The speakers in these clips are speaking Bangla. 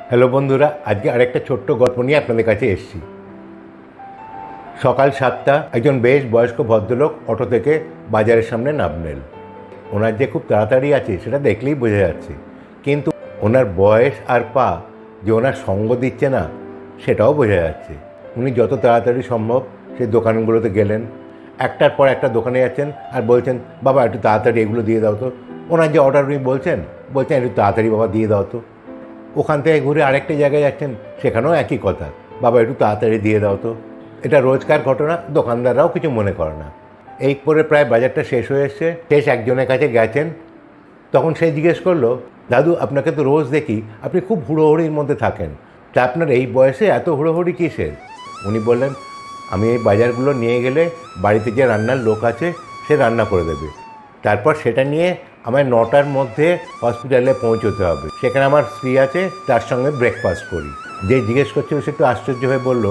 হ্যালো বন্ধুরা, আজকে আরেকটা ছোট্ট গল্প নিয়ে আপনাদের কাছে এসেছি। সকাল 7টা, একজন বেশ বয়স্ক ভদ্রলোক অটো থেকে বাজারের সামনে নামলেন। ওনার যে খুব তাড়াতাড়ি আছে সেটা দেখলেই বোঝা যাচ্ছে, কিন্তু ওনার বয়স আর পা যে ওনার সঙ্গ দিচ্ছে না সেটাও বোঝা যাচ্ছে। উনি যত তাড়াতাড়ি সম্ভব সেই দোকানগুলোতে গেলেন, একটার পর একটা দোকানে যাচ্ছেন আর বলছেন, বাবা একটু তাড়াতাড়ি এগুলো দিয়ে দাও তো। ওনার যে অর্ডার উনি বলছেন একটু তাড়াতাড়ি বাবা দিয়ে দাও তো। ওখান থেকে ঘুরে আরেকটা জায়গায় যাচ্ছেন, সেখানেও একই কথা, বাবা একটু তাড়াতাড়ি দিয়ে দাও তো। এটা রোজকার ঘটনা, দোকানদাররাও কিছু মনে করে না। এই করে প্রায় বাজারটা শেষ হয়ে এসছে। শেষ একজনের কাছে গেছেন, তখন সে জিজ্ঞেস করলো, দাদু আপনাকে তো রোজ দেখি আপনি খুব হুড়োহুড়ির মধ্যে থাকেন, তা আপনার এই বয়সে এত হুড়োহুড়ি কিসের? উনি বললেন, আমি এই বাজারগুলো নিয়ে গেলে বাড়িতে যে রান্নার লোক আছে সে রান্না করে দেবে, তারপর সেটা নিয়ে আমায় 9টার মধ্যে হসপিটালে পৌঁছতে হবে। সেখানে আমার স্ত্রী আছে, তার সঙ্গে ব্রেকফাস্ট করি। যে জিজ্ঞেস করছিল সে একটু আশ্চর্য হয়ে বলল,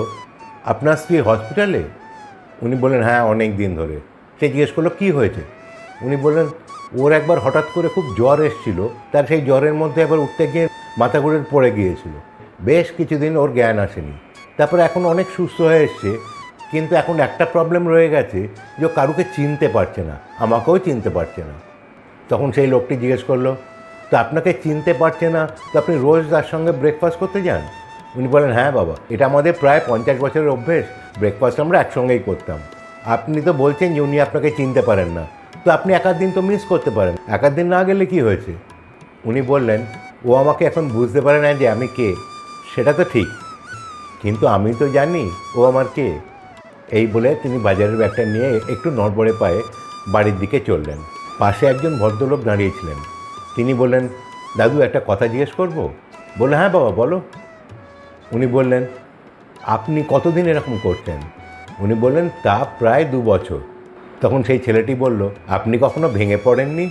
আপনার স্ত্রী হসপিটালে? উনি বললেন, হ্যাঁ অনেক দিন ধরে। সে জিজ্ঞেস করলো, কী হয়েছে? উনি বললেন, ওর একবার হঠাৎ করে খুব জ্বর এসেছিল, তার সেই জ্বরের মধ্যে একবার উঠতে গিয়ে মাথা ঘুরে পড়ে গিয়েছিল। বেশ কিছুদিন ওর জ্ঞান আসেনি, তারপরে এখন অনেক সুস্থ হয়ে এসছে, কিন্তু এখন একটা প্রবলেম রয়ে গেছে যে ও কারুকে চিনতে পারছে না, আমাকেও চিনতে পারছে না। তখন সেই লোকটি জিজ্ঞেস করলো, তো আপনাকে চিনতে পারছে না, তো আপনি রোজ তার সঙ্গে ব্রেকফাস্ট করতে যান? উনি বলেন, হ্যাঁ বাবা, এটা আমাদের প্রায় 50 বছরের অভ্যেস, ব্রেকফাস্ট আমরা একসঙ্গেই করতাম। আপনি তো বলছেন যে উনি আপনাকে চিনতে পারেন না, তো আপনি এক আধ দিন তো মিস করতে পারেন, এক আধ দিন না গেলে কি হয়েছে? উনি বললেন, ও আমাকে এখন বুঝতে পারে না যে আমি কে, সেটা তো ঠিক, কিন্তু আমি তো জানি ও আমার কে। এই বলে তিনি বাজারের ব্যাগটা নিয়ে একটু নড়বড়ে পায়ে বাড়ির দিকে চললেন। পাশে একজন ভদ্রলোক দাঁড়িয়েছিলেন। তিনি বললেন, দাদু একটা কথা জিজ্ঞেস করব? বললে, হ্যাঁ বাবা বলো। উনি বললেন, আপনি কতদিন এরকম করতেন? উনি বললেন, তা প্রায় 2 বছর। তখন সেই ছেলেটি বলল, আপনি কখনো ভেঙে পড়েননি?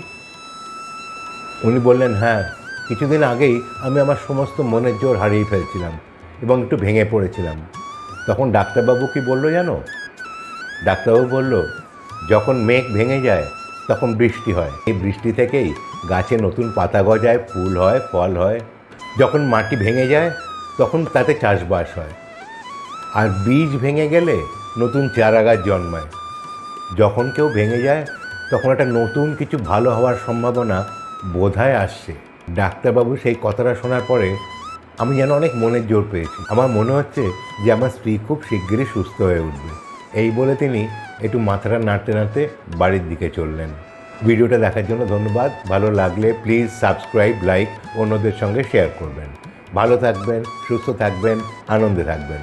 উনি বললেন, হ্যাঁ, কিছুদিন আগেই আমি আমার সমস্ত মনের জোর হারিয়ে ফেলছিলাম এবং একটু ভেঙে পড়েছিলাম। তখন ডাক্তারবাবু কি বললো জানো? ডাক্তারবাবু বলল, যখন মেঘ ভেঙে যায় তখন বৃষ্টি হয়, এই বৃষ্টি থেকেই গাছে নতুন পাতা গজায়, ফুল হয়, ফল হয়। যখন মাটি ভেঙে যায় তখন তাতে চাষবাস হয়, আর বীজ ভেঙে গেলে নতুন চারা গাছ জন্মায়। যখন কেউ ভেঙে যায় তখন একটা নতুন কিছু ভালো হওয়ার সম্ভাবনা বোধহয় আসছে। ডাক্তারবাবু সেই কথাটা শোনার পরে আমি যেন অনেক মনের জোর পেয়েছি। আমার মনে হচ্ছে যে আমার স্ত্রী খুব শিগগিরই সুস্থ হয়ে উঠবে। এই বলে তিনি একটু মাথাটা নাড়তে নাড়তে বাড়ির দিকে চললেন। ভিডিওটা দেখার জন্য ধন্যবাদ। ভালো লাগলে প্লিজ সাবস্ক্রাইব, লাইক, অন্যদের সঙ্গে শেয়ার করবেন। ভালো থাকবেন, সুস্থ থাকবেন, আনন্দে থাকবেন।